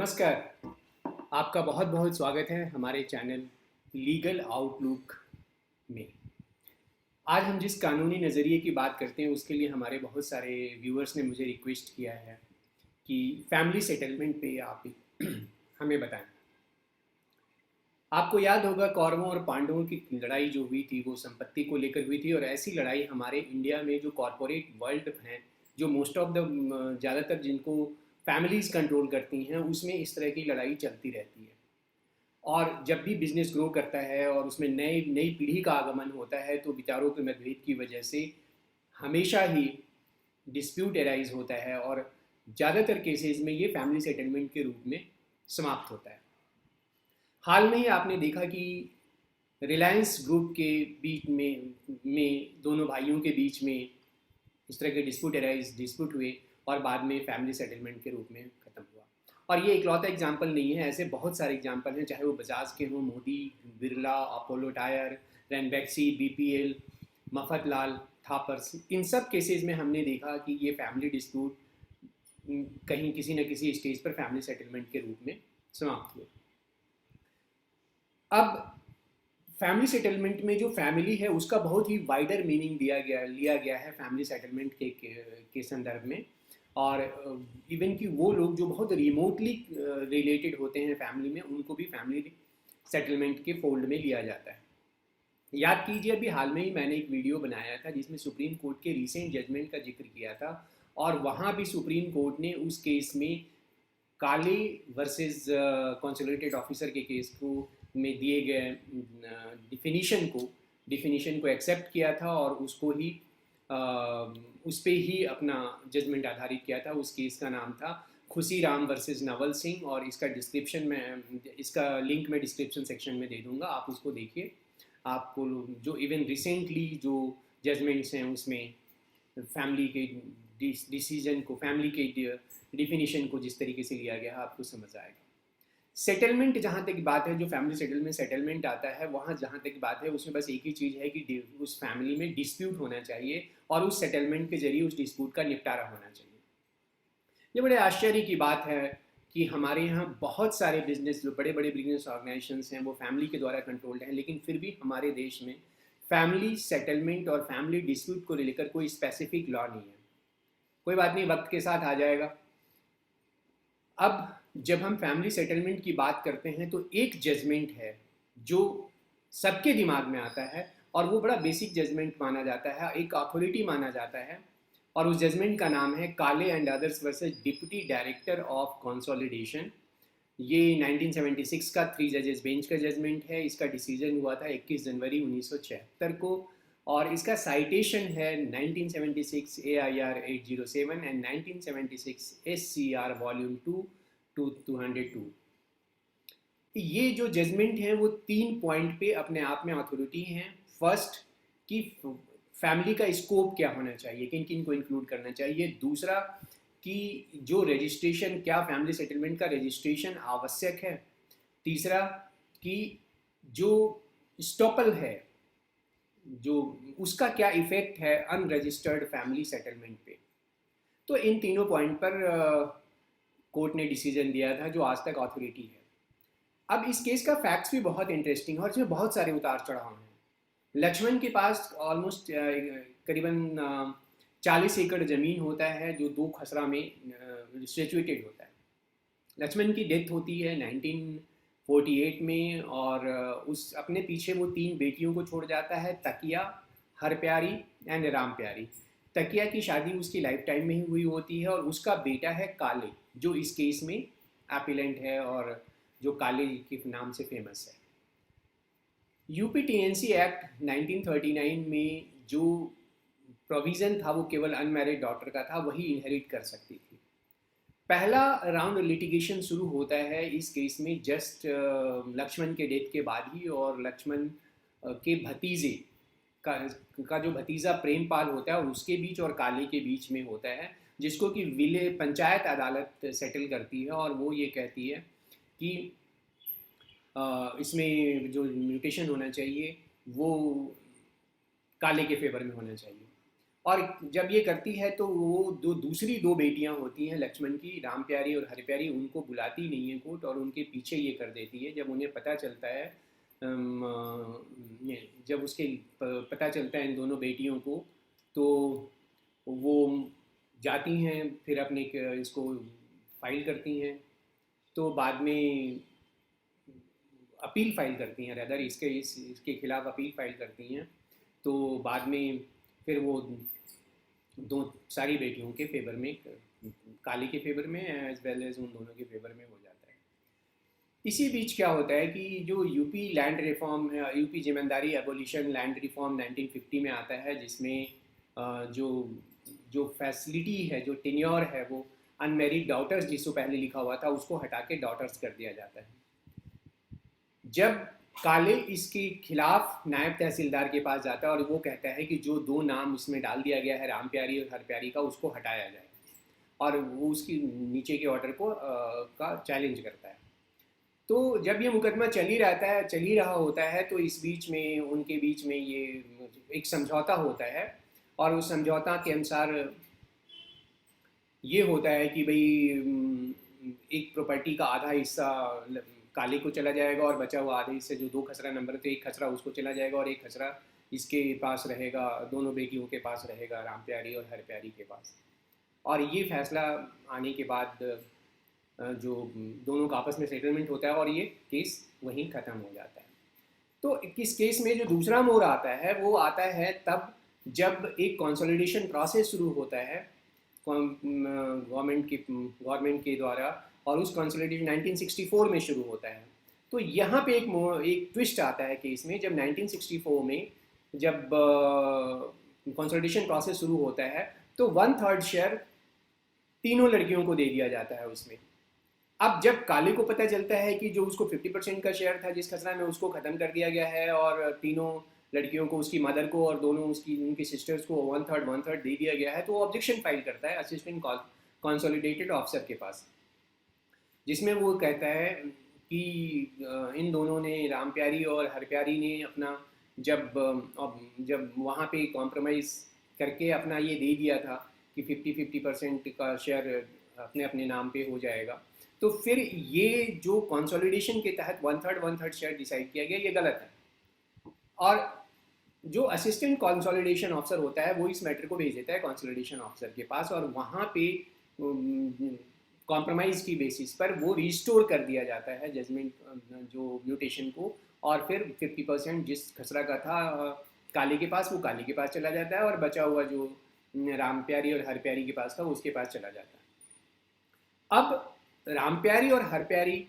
नमस्कार। आपका बहुत बहुत स्वागत है हमारे चैनल लीगल आउटलुक में। आज हम जिस कानूनी नज़रिए की बात करते हैं उसके लिए हमारे बहुत सारे व्यूअर्स ने मुझे रिक्वेस्ट किया है कि फैमिली सेटलमेंट पे आप हमें बताएं। आपको याद होगा कौरवों और पांडवों की लड़ाई जो हुई थी वो संपत्ति को लेकर हुई थी, और ऐसी लड़ाई हमारे इंडिया में जो कॉरपोरेट वर्ल्ड हैं, जो मोस्ट ऑफ द ज़्यादातर जिनको फैमिलीज़ कंट्रोल करती हैं, उसमें इस तरह की लड़ाई चलती रहती है। और जब भी बिजनेस ग्रो करता है और उसमें नई नई पीढ़ी का आगमन होता है तो विचारों के मतभेद की वजह से हमेशा ही डिस्प्यूट एराइज होता है, और ज़्यादातर केसेस में ये फैमिली सेटलमेंट के रूप में समाप्त होता है। हाल में ही आपने देखा कि रिलायंस ग्रुप के बीच में दोनों भाइयों के बीच में इस तरह के डिस्प्यूट हुए और बाद में फैमिली सेटलमेंट के रूप में ख़त्म हुआ। और ये इकलौता एग्जाम्पल नहीं है, ऐसे बहुत सारे एग्जाम्पल हैं, चाहे वो बजाज के हों, मोदी, बिरला, अपोलो टायर, रैनबैक्सी, बीपीएल, मफतलाल, थापर्स। इन सब केसेस में हमने देखा कि ये फैमिली डिस्प्यूट कहीं किसी न किसी स्टेज पर फैमिली सेटलमेंट के रूप में समाप्त हुए। अब फैमिली सेटलमेंट में जो फैमिली है उसका बहुत ही वाइडर मीनिंग लिया गया है फैमिली सेटलमेंट के संदर्भ में। और इवन कि वो लोग जो बहुत रिमोटली रिलेटेड होते हैं फैमिली में, उनको भी फैमिली सेटलमेंट के फोल्ड में लिया जाता है। याद कीजिए, अभी हाल में ही मैंने एक वीडियो बनाया था जिसमें सुप्रीम कोर्ट के रिसेंट जजमेंट का जिक्र किया था, और वहाँ भी सुप्रीम कोर्ट ने उस केस में काले वर्सेस कंसोलिडेटेड ऑफिसर के केस को में दिए गए डिफिनीशन को एक्सेप्ट किया था, और उसको ही उस पर ही अपना जजमेंट आधारित किया था। उस केस का नाम था खुशी राम वर्सेस नवल सिंह, और इसका लिंक मैं डिस्क्रिप्शन सेक्शन में दे दूंगा, आप उसको देखिए। आपको जो इवन रिसेंटली जो जजमेंट्स हैं उसमें फैमिली के डिसीजन को, फैमिली के डिफिनीशन को जिस तरीके से लिया गया है, आपको समझ आएगा। सेटलमेंट जहाँ तक बात है, जो फैमिली सेटलमेंट आता है, वहाँ जहाँ तक बात है उसमें बस एक ही चीज़ है कि उस फैमिली में डिस्प्यूट होना चाहिए और उस सेटलमेंट के जरिए उस डिस्प्यूट का निपटारा होना चाहिए। ये बड़े आश्चर्य की बात है कि हमारे यहाँ बहुत सारे बिजनेस, जो बड़े बड़े बिजनेस ऑर्गेनाइजेशंस हैं, वो फैमिली के द्वारा कंट्रोल्ड हैं, लेकिन फिर भी हमारे देश में फैमिली सेटलमेंट और फैमिली डिस्प्यूट को लेकर कोई स्पेसिफिक लॉ नहीं है। कोई बात नहीं, वक्त के साथ आ जाएगा। अब जब हम फैमिली सेटलमेंट की बात करते हैं तो एक जजमेंट है जो सबके दिमाग में आता है, और वो बड़ा बेसिक जजमेंट माना जाता है, एक अथॉरिटी माना जाता है, और उस जजमेंट का नाम है काले and others versus deputy director of consolidation. ये 1976 का 3 जजेस बेंच का जजमेंट है। इसका डिसीजन हुआ था 21 जनवरी 1976 को, और इसका साइटेशन है 1976 AIR 807 and 1976 SCR volume 2 two 202। ये जो जजमेंट है वो 3 पॉइंट पे अपने आप में अथॉरिटी हैं। फर्स्ट, कि फैमिली का स्कोप क्या होना चाहिए, किन किन को इंक्लूड करना चाहिए। दूसरा, कि जो रजिस्ट्रेशन, क्या फैमिली सेटलमेंट का रजिस्ट्रेशन आवश्यक है। तीसरा, कि जो स्टॉपल है, जो उसका क्या इफेक्ट है अनरजिस्टर्ड फैमिली सेटलमेंट पे। तो इन तीनों पॉइंट पर कोर्ट ने डिसीजन दिया था, जो आज तक अथॉरिटी है। अब इस केस का फैक्ट्स भी बहुत इंटरेस्टिंग है और इसमें बहुत सारे उतार चढ़ाव हैं। लक्ष्मण के पास ऑलमोस्ट करीबन 40 एकड़ ज़मीन होता है जो 2 खसरा में सिचुएटेड होता है। लक्ष्मण की डेथ होती है 1948 में, और उस अपने पीछे वो 3 बेटियों को छोड़ जाता है, तकिया, हर प्यारी एंड राम प्यारी। तकिया की शादी उसकी लाइफ टाइम में ही हुई होती है, और उसका बेटा है काले, जो इस केस में एपिलेंट है और जो काले के नाम से फेमस है। UPTNC एक्ट 1939 में जो प्रोविज़न था वो केवल अनमैरिड डॉटर का था, वही इनहेरिट कर सकती थी। पहला राउंड लिटिगेशन शुरू होता है इस केस में जस्ट लक्ष्मण के डेथ के बाद ही, और लक्ष्मण के भतीजे का जो भतीजा प्रेमपाल होता है उसके बीच और काले के बीच में होता है, जिसको कि पंचायत अदालत सेटल करती है, और वो ये कहती है कि इसमें जो म्यूटेशन होना चाहिए वो काले के फेवर में होना चाहिए। और जब ये करती है तो वो दूसरी दो बेटियां होती हैं लक्ष्मण की, राम प्यारी और हरि प्यारी, उनको बुलाती नहीं है कोर्ट और उनके पीछे ये कर देती है। जब उन्हें पता चलता है जब उसके पता चलता है इन दोनों बेटियों को, तो वो जाती हैं फिर अपने इसको फाइल करती हैं। तो बाद में अपील फाइल करती हैं, रदर इसके खिलाफ अपील फाइल करती हैं। तो बाद में फिर वो दो सारी बेटियों के फेवर में, काली के फेवर में एज वेल एज उन दोनों के फेवर में हो जाता है। इसी बीच क्या होता है कि जो यूपी लैंड रिफॉर्म, यूपी जिम्मेदारी एबोलिशन लैंड रिफॉर्म 1950 में आता है, जिसमें जो जो फैसिलिटी है, जो टेन्योर है, वो अनमेरिड डॉटर्स जिसको पहले लिखा हुआ था उसको हटा के डॉटर्स कर दिया जाता है। जब काले इसके खिलाफ नायब तहसीलदार के पास जाता है और वो कहता है कि जो दो नाम इसमें डाल दिया गया है राम प्यारी और हर प्यारी का, उसको हटाया जाए, और वो उसकी नीचे के ऑर्डर को का चैलेंज करता है। तो जब ये मुकदमा चल ही रहा होता है, तो इस बीच में उनके बीच में ये एक समझौता होता है, और उस समझौता के अनुसार ये होता है कि भाई एक प्रॉपर्टी का आधा हिस्सा काले को चला जाएगा और बचा हुआ आधे हिस्से जो दो खसरा नंबर थे, एक खसरा उसको चला जाएगा और एक खसरा इसके पास रहेगा, दोनों बेटियों के पास रहेगा, राम प्यारी और हर प्यारी के पास। और ये फैसला आने के बाद जो दोनों का आपस में सेटलमेंट होता है और ये केस वहीं ख़त्म हो जाता है। तो इस केस में जो दूसरा मोड़ आता है वो आता है तब जब एक कंसोलिडेशन प्रोसेस शुरू होता है गवर्नमेंट के द्वारा, और उस कंसोलिडेशन 1964 में शुरू होता है। तो यहाँ पे एक ट्विस्ट आता है केस में, जब 1964 में जब कंसोलिडेशन प्रोसेस शुरू होता है तो 1/3 शेयर तीनों लड़कियों को दे दिया जाता है उसमें। अब जब काले को पता चलता है कि जो उसको 50% का शेयर था जिस खसरा में, उसको ख़त्म कर दिया गया है और तीनों लड़कियों को, उसकी मदर को और दोनों उनकी सिस्टर्स को 1/3 दे दिया गया है, तो वो ऑब्जेक्शन फाइल करता है असिस्टेंट कंसोलिडेटेड ऑफिसर के पास, जिसमें वो कहता है कि इन दोनों ने, राम प्यारी और हर प्यारी ने अपना जब वहाँ पे कॉम्प्रोमाइज़ करके अपना ये दे दिया था कि 50% का शेयर अपने अपने नाम पे हो जाएगा, तो फिर ये जो कंसोलिडेशन के तहत 1/3 शेयर डिसाइड किया गया, ये गलत है। और जो असिस्टेंट कंसोलिडेशन ऑफिसर होता है वो इस मैटर को भेज देता है कंसोलिडेशन ऑफिसर के पास, और वहाँ पे कॉम्प्रोमाइज़ की बेसिस पर वो रिस्टोर कर दिया जाता है जजमेंट जो म्यूटेशन को, और फिर 50% जिस खसरा का था काले के पास, वो काले के पास चला जाता है, और बचा हुआ जो राम प्यारी और हर प्यारी के पास था वो उसके पास चला जाता है। अब राम प्यारी और हर प्यारी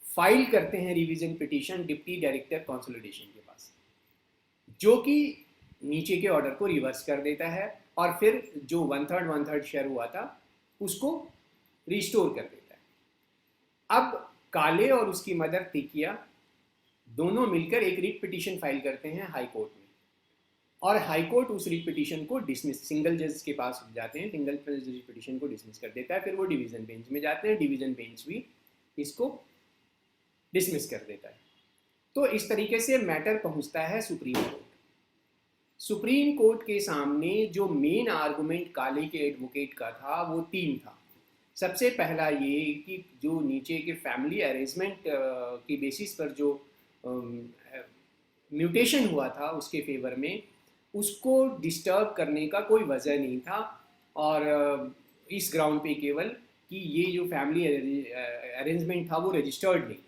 फाइल करते हैं revision petition deputy director consolidation के पास, जो कि नीचे के ऑर्डर को रिवर्स कर देता है और फिर जो 1/3 शेयर हुआ था उसको रिस्टोर कर देता है। अब काले और उसकी मदर तिकिया दोनों मिलकर एक रिट पिटीशन फाइल करते हैं हाई कोर्ट में, और हाई कोर्ट उस रिट पिटीशन को डिसमिस, सिंगल जज के पास जाते हैं, सिंगल जज पिटीशन को डिसमिस कर देता है। फिर वो डिवीज़न बेंच में जाते हैं, डिवीज़न बेंच भी इसको डिसमिस कर देता है। तो इस तरीके से मैटर पहुंचता है सुप्रीम कोर्ट। सुप्रीम कोर्ट के सामने जो मेन आर्गुमेंट काले के एडवोकेट का था वो 3 था। सबसे पहला ये कि जो नीचे के फैमिली अरेंजमेंट की बेसिस पर जो म्यूटेशन हुआ था उसके फेवर में, उसको डिस्टर्ब करने का कोई वजह नहीं था, और इस ग्राउंड पे केवल कि ये जो फैमिली अरेंजमेंट था वो रजिस्टर्ड नहीं।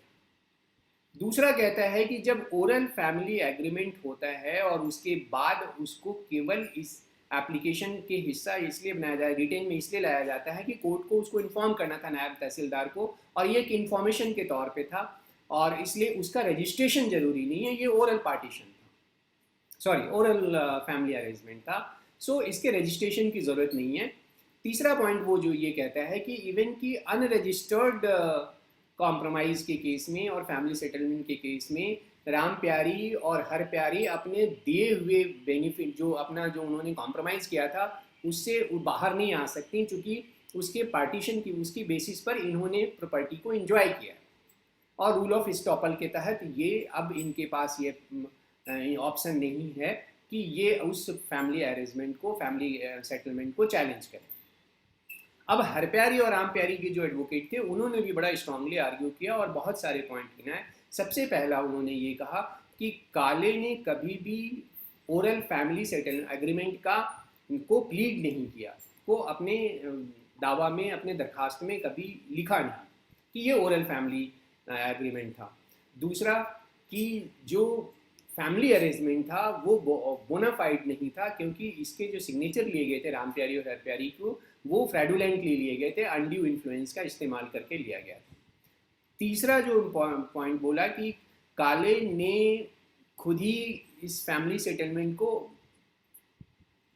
दूसरा कहता है कि जब ओरल फैमिली एग्रीमेंट होता है और उसके बाद उसको केवल इस एप्लीकेशन के हिस्सा इसलिए बनाया जाए, रिटेन में इसलिए लाया जाता है कि कोर्ट को उसको इन्फॉर्म करना था नायब तहसीलदार को, और ये एक इन्फॉर्मेशन के तौर पे था, और इसलिए उसका रजिस्ट्रेशन जरूरी नहीं है। ये ओरल पार्टीशन था, सॉरी ओरल फैमिली अरेंजमेंट था, सो इसके रजिस्ट्रेशन की ज़रूरत नहीं है। तीसरा पॉइंट वो जो ये कहता है कि इवन की अनरजिस्टर्ड कॉम्प्रोमाइज़ के केस में और फैमिली सेटलमेंट के केस में राम प्यारी और हर प्यारी अपने दिए हुए बेनिफिट, जो अपना जो उन्होंने कॉम्प्रोमाइज़ किया था उससे बाहर नहीं आ सकती, क्योंकि उसके पार्टीशन की उसकी बेसिस पर इन्होंने प्रॉपर्टी को एंजॉय किया, और रूल ऑफ स्टॉपल के तहत ये अब इनके पास ये ऑप्शन नहीं है कि ये उस फैमिली अरेंजमेंट को, फैमिली सेटलमेंट को चैलेंज करें। अब हरप्यारी और रामप्यारी के जो एडवोकेट थे उन्होंने भी बड़ा स्ट्रांगली आर्ग्यू किया और बहुत सारे पॉइंट गिनाए। सबसे पहला उन्होंने ये कहा कि काले ने कभी भी ओरल फैमिली सेटल एग्रीमेंट का को प्लीड नहीं किया, को अपने दावा में, अपने दरखास्त में कभी लिखा नहीं कि ये ओरल फैमिली एग्रीमेंट था। दूसरा कि जो फैमिली अरेंजमेंट था वो बोनाफाइड नहीं था, क्योंकि इसके जो सिग्नेचर लिए गए थे रामप्यारी और हरप्यारी को, वो फ्रेडुलेंटली लिए गए थे, अनड्यू इन्फ्लुएंस का इस्तेमाल करके लिया गया था। तीसरा जो पॉइंट बोला कि काले ने खुद ही इस फैमिली सेटलमेंट को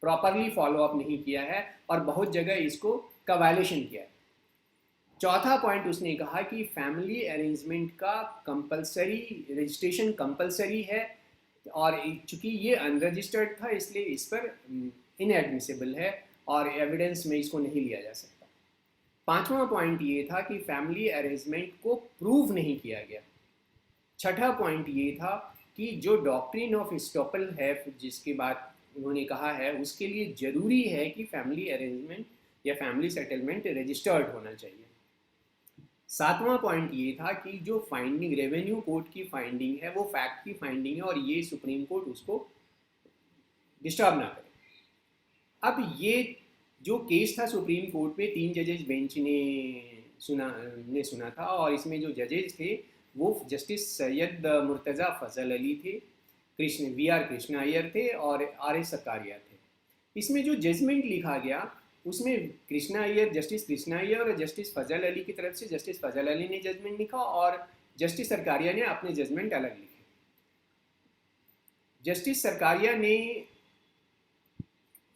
प्रॉपरली फॉलो अप नहीं किया है और बहुत जगह इसको का वायलेशन किया है। चौथा पॉइंट उसने कहा कि फैमिली अरेंजमेंट का कंपलसरी रजिस्ट्रेशन कंपलसरी है और चूंकि ये अनरजिस्टर्ड था इसलिए इस पर इनएडमिसिबल है और एविडेंस में इसको नहीं लिया जा सकता। पांचवा पॉइंट ये था कि फैमिली अरेंजमेंट को प्रूव नहीं किया गया। छठा पॉइंट ये था कि जो डॉक्ट्रिन ऑफ एस्टॉपल है जिसके बाद उन्होंने कहा है, उसके लिए ज़रूरी है कि फैमिली अरेंजमेंट या फैमिली सेटलमेंट रजिस्टर्ड होना चाहिए। सातवां पॉइंट ये था कि जो फाइंडिंग रेवेन्यू कोर्ट की फाइंडिंग है वो फैक्ट की फाइंडिंग है और ये सुप्रीम कोर्ट उसको डिस्टर्ब ना करे। अब ये जो केस था सुप्रीम कोर्ट में 3 जजेस बेंच ने सुना था और इसमें जो जजेस थे वो जस्टिस सैयद मुर्तज़ा फजल अली थे, VR कृष्णा अय्यर थे और RS सकारिया थे। इसमें जो जजमेंट लिखा गया उसमें जस्टिस कृष्णा अय्यर और जस्टिस फजल अली की तरफ से जस्टिस फजल अली ने जजमेंट लिखा और जस्टिस सरकारिया ने अपने जजमेंट अलग लिखे। जस्टिस सरकारिया ने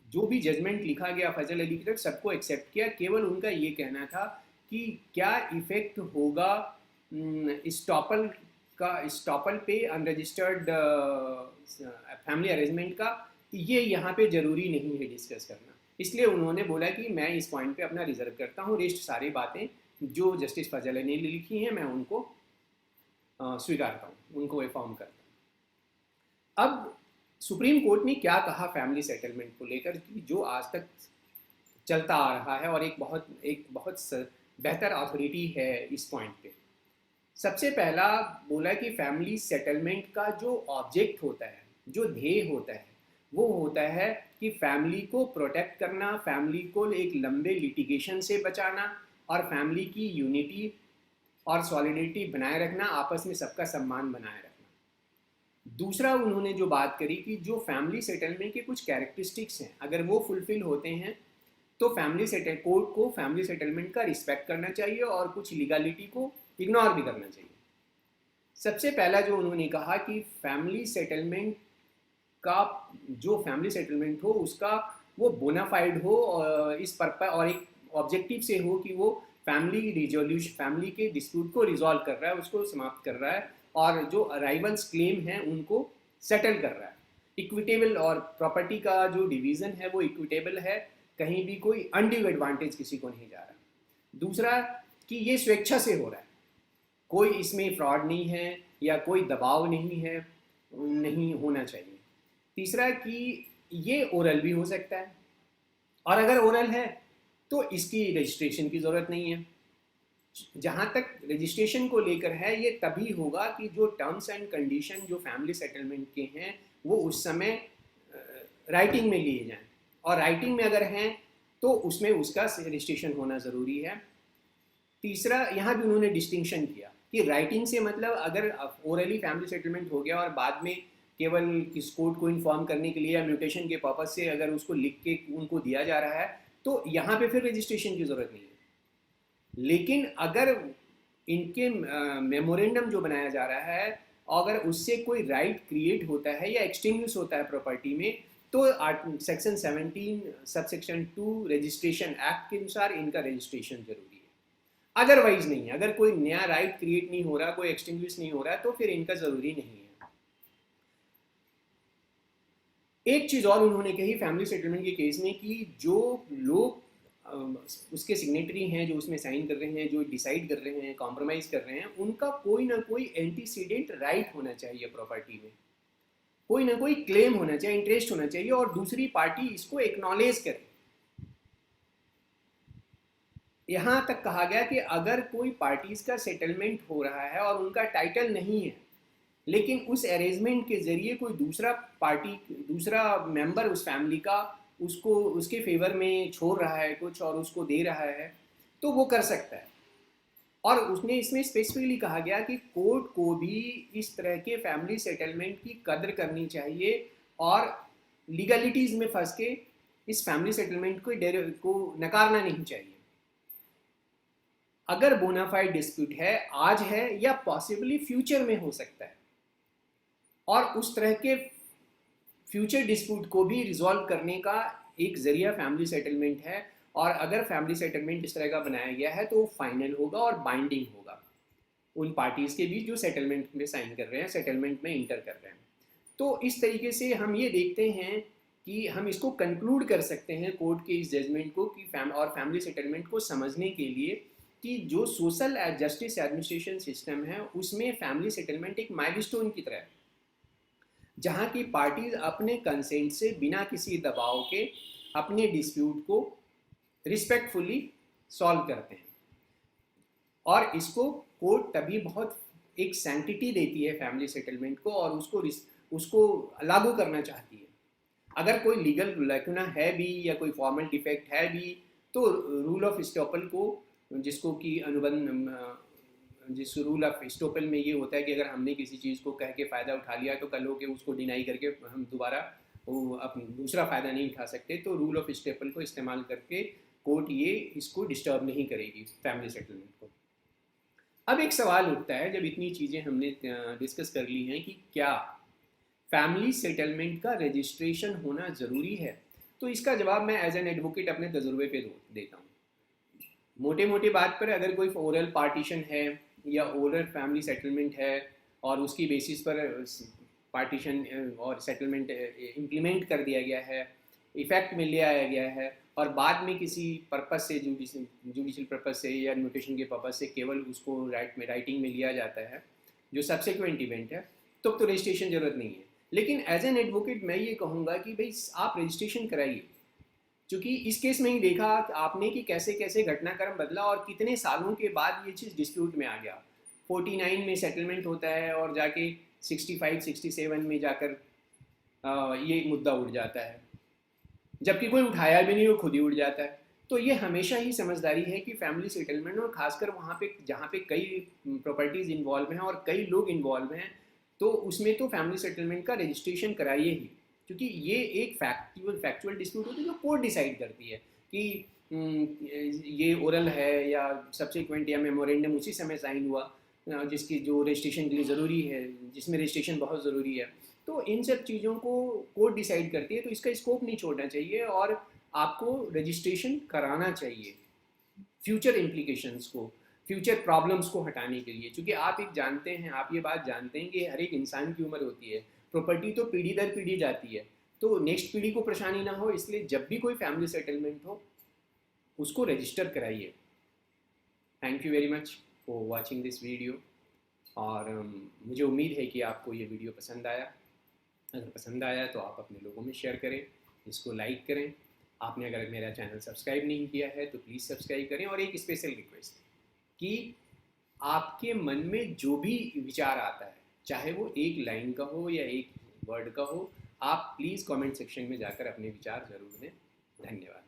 जो भी जजमेंट लिखा गया फजल अली की तरफ सबको एक्सेप्ट किया, केवल उनका ये कहना था कि क्या इफेक्ट होगा स्टॉपल पे अनरजिस्टर्ड फैमिली अरेंजमेंट का, ये यहाँ पे ज़रूरी नहीं है डिस्कस करना। इसलिए उन्होंने बोला कि मैं इस पॉइंट पे अपना रिजर्व करता हूँ, रेस्ट सारी बातें जो जस्टिस फजल अली ने लिखी हैं मैं उनको स्वीकारता हूँ, उनको इन्फॉर्म करता हूँ। अब सुप्रीम कोर्ट ने क्या कहा फैमिली सेटलमेंट को लेकर कि जो आज तक चलता आ रहा है और एक बहुत बेहतर अथॉरिटी है इस पॉइंट पे। सबसे पहला बोला कि फैमिली सेटलमेंट का जो ऑब्जेक्ट होता है, जो ध्येय होता है, वो होता है कि फैमिली को प्रोटेक्ट करना, फैमिली को एक लंबे लिटिगेशन से बचाना और फैमिली की यूनिटी और सॉलिडिटी बनाए रखना, आपस में सबका सम्मान बनाए रखना। दूसरा उन्होंने जो बात करी कि जो फैमिली सेटलमेंट के कुछ कैरेक्टरिस्टिक्स हैं, अगर वो फुलफिल होते हैं तो कोर्ट को फैमिली सेटलमेंट का रिस्पेक्ट करना चाहिए और कुछ लीगलिटी को इग्नोर भी करना चाहिए। सबसे पहला जो उन्होंने कहा कि फैमिली सेटलमेंट का जो फैमिली सेटलमेंट हो उसका वो बोनाफाइड हो और इस पर्पस और एक ऑब्जेक्टिव से हो कि वो फैमिली के डिस्प्यूट को रिजॉल्व कर रहा है, उसको समाप्त कर रहा है और जो अराइवल्स क्लेम हैं उनको सेटल कर रहा है। इक्विटेबल और प्रॉपर्टी का जो डिवीज़न है वो इक्विटेबल है, कहीं भी कोई अनड्यू एडवांटेज किसी को नहीं जा रहा। दूसरा कि ये स्वेच्छा से हो रहा है, कोई इसमें फ्रॉड नहीं है या कोई दबाव नहीं है, नहीं होना चाहिए। तीसरा कि ये ओरल भी हो सकता है और अगर ओरल है तो इसकी रजिस्ट्रेशन की ज़रूरत नहीं है। जहाँ तक रजिस्ट्रेशन को लेकर है ये तभी होगा कि जो टर्म्स एंड कंडीशन जो फैमिली सेटलमेंट के हैं वो उस समय राइटिंग में लिए जाएं और राइटिंग में अगर हैं तो उसमें उसका रजिस्ट्रेशन होना ज़रूरी है। तीसरा यहाँ भी उन्होंने डिस्टिंक्शन किया कि राइटिंग से मतलब अगर ओरली फैमिली सेटलमेंट हो गया और बाद में केवल किस कोर्ट को इन्फॉर्म करने के लिए या म्यूटेशन के पर्पस से अगर उसको लिख के उनको दिया जा रहा है तो यहाँ पे फिर रजिस्ट्रेशन की ज़रूरत नहीं है। लेकिन अगर इनके मेमोरेंडम जो बनाया जा रहा है अगर उससे कोई राइट क्रिएट होता है या एक्सटिंग्विश होता है प्रॉपर्टी में तो सेक्शन 17 सबसेक्शन 2 रजिस्ट्रेशन एक्ट के अनुसार इनका रजिस्ट्रेशन जरूरी है। अदरवाइज नहीं है, अगर कोई नया राइट क्रिएट नहीं हो रहा, कोई एक्सटिंग्विश नहीं हो रहा तो फिर इनका ज़रूरी नहीं है। एक चीज़ और उन्होंने कही फैमिली सेटलमेंट के केस में कि जो लोग उसके सिग्नेटरी हैं, जो उसमें साइन कर रहे हैं, जो डिसाइड कर रहे हैं, कॉम्प्रोमाइज़ कर रहे हैं, उनका कोई ना कोई एंटीसीडेंट राइट होना चाहिए प्रॉपर्टी में। कोई ना कोई क्लेम होना चाहिए, इंटरेस्ट होना चाहिए, और दूसरी पार्टी इसको एक्नॉलेज करे। यहां तक कहा गया कि अगर कोई पार्टीज का सेटलमेंट हो रहा है और उनका टाइटल नहीं है, लेकिन उस अरेंजमेंट के जरिए कोई दूसरा पार्टी, दूसरा मेंबर उस फैमिली का उसको उसके फेवर में छोड़ रहा है कुछ और उसको दे रहा है, तो वो कर सकता है। और उसने इसमें स्पेसिफिकली कहा गया कि कोर्ट को भी इस तरह के फैमिली सेटलमेंट की कदर करनी चाहिए और लीगलिटीज़ में फंस के इस फैमिली सेटलमेंट को नकारना नहीं चाहिए। अगर बोनाफाइड डिस्प्यूट है, आज है या पॉसिबली फ्यूचर में हो सकता है, और उस तरह के फ्यूचर डिस्प्यूट को भी रिजॉल्व करने का एक जरिया फैमिली सेटलमेंट है। और अगर फैमिली सेटलमेंट इस तरह का बनाया गया है तो फाइनल होगा और बाइंडिंग होगा उन पार्टीज़ के बीच जो सेटलमेंट में साइन कर रहे हैं, सेटलमेंट में इंटर कर रहे हैं। तो इस तरीके से हम ये देखते हैं कि हम इसको कंक्लूड कर सकते हैं कोर्ट के इस जजमेंट को कि फैमिली सेटलमेंट को समझने के लिए कि जो सोशल जस्टिस एडमिनिस्ट्रेशन सिस्टम है उसमें फैमिली सेटलमेंट एक माइलस्टोन की तरह है, जहाँ की पार्टीज अपने कंसेंट से बिना किसी दबाव के अपने डिस्प्यूट को रिस्पेक्टफुली सॉल्व करते हैं। और इसको कोर्ट तभी बहुत एक सैंक्टिटी देती है फैमिली सेटलमेंट को, और उसको लागू करना चाहती है। अगर कोई लीगल लैकुना है भी या कोई फॉर्मल डिफेक्ट है भी, तो रूल ऑफ स्टॉपल को, जिसको कि अनुबंध, जिस रूल ऑफ स्टॉपल में ये होता है कि अगर हमने किसी चीज़ को कह के फ़ायदा उठा लिया तो कल हो के उसको डिनाई करके हम दोबारा वो अपना दूसरा फ़ायदा नहीं उठा सकते। तो रूल ऑफ स्टॉपल को इस्तेमाल करके कोर्ट ये इसको डिस्टर्ब नहीं करेगी फैमिली सेटलमेंट को। अब एक सवाल उठता है, जब इतनी चीज़ें हमने डिस्कस कर ली हैं कि क्या फैमिली सेटलमेंट का रजिस्ट्रेशन होना ज़रूरी है, तो इसका जवाब मैं एज एन एडवोकेट अपने तजुर्बे पे देता हूँ। मोटे मोटे बात पर अगर कोई ओरल पार्टीशन है या ओरल फैमिली सेटलमेंट है और उसकी बेसिस पर पार्टीशन और सेटलमेंट इम्प्लीमेंट कर दिया गया है, इफेक्ट में ले आया गया है, और बाद में किसी पर्पस से, जुडिशल पर्पस से या नोटेशन के पर्पस से केवल उसको राइटिंग में लिया जाता है जो सब्सिक्वेंट इवेंट है, तो रजिस्ट्रेशन ज़रूरत नहीं है। लेकिन एज एन एडवोकेट मैं ये कहूँगा कि भाई आप रजिस्ट्रेशन कराइए, क्योंकि इस केस में ही देखा आपने कि कैसे कैसे घटनाक्रम बदला और कितने सालों के बाद ये चीज़ डिस्प्यूट में आ गया। 49 में सेटलमेंट होता है और जाके 65-67 में जाकर ये मुद्दा उठ जाता है, जबकि कोई उठाया भी नहीं, वो खुद ही उठ जाता है। तो ये हमेशा ही समझदारी है कि फैमिली सेटलमेंट, और खासकर वहाँ पे जहाँ पे कई प्रॉपर्टीज़ इन्वॉल्व हैं और कई लोग इन्वॉल्व हैं, तो उसमें तो फैमिली सेटलमेंट का रजिस्ट्रेशन कराइए ही, क्योंकि ये एक फैक्चुअल डिस्प्यूट होती है जो कोर्ट डिसाइड करती है कि ये ओरल है या सब्सिक्वेंट या मेमोरेंडम उसी समय साइन हुआ जिसकी जो रजिस्ट्रेशन के लिए ज़रूरी है, जिसमें रजिस्ट्रेशन बहुत ज़रूरी है। तो इन सब चीज़ों को कोर्ट डिसाइड करती है, तो इसका स्कोप नहीं छोड़ना चाहिए और आपको रजिस्ट्रेशन कराना चाहिए फ्यूचर इम्प्लीकेशंस को, फ्यूचर प्रॉब्लम्स को हटाने के लिए। क्योंकि आप एक जानते हैं, आप ये बात जानते हैं कि हर एक इंसान की उम्र होती है, प्रॉपर्टी तो पीढ़ी दर पीढ़ी जाती है, तो नेक्स्ट पीढ़ी को परेशानी ना हो, इसलिए जब भी कोई फैमिली सेटलमेंट हो उसको रजिस्टर कराइए। Thank you very much for watching this video, और मुझे उम्मीद है कि आपको ये वीडियो पसंद आया। अगर पसंद आया तो आप अपने लोगों में शेयर करें, इसको लाइक करें। आपने अगर मेरा चैनल सब्सक्राइब नहीं किया है तो प्लीज़ सब्सक्राइब करें। और एक स्पेशल रिक्वेस्ट कि आपके मन में जो भी विचार आता है, चाहे वो एक लाइन का हो या एक वर्ड का हो, आप प्लीज़ कमेंट सेक्शन में जाकर अपने विचार ज़रूर दें। धन्यवाद।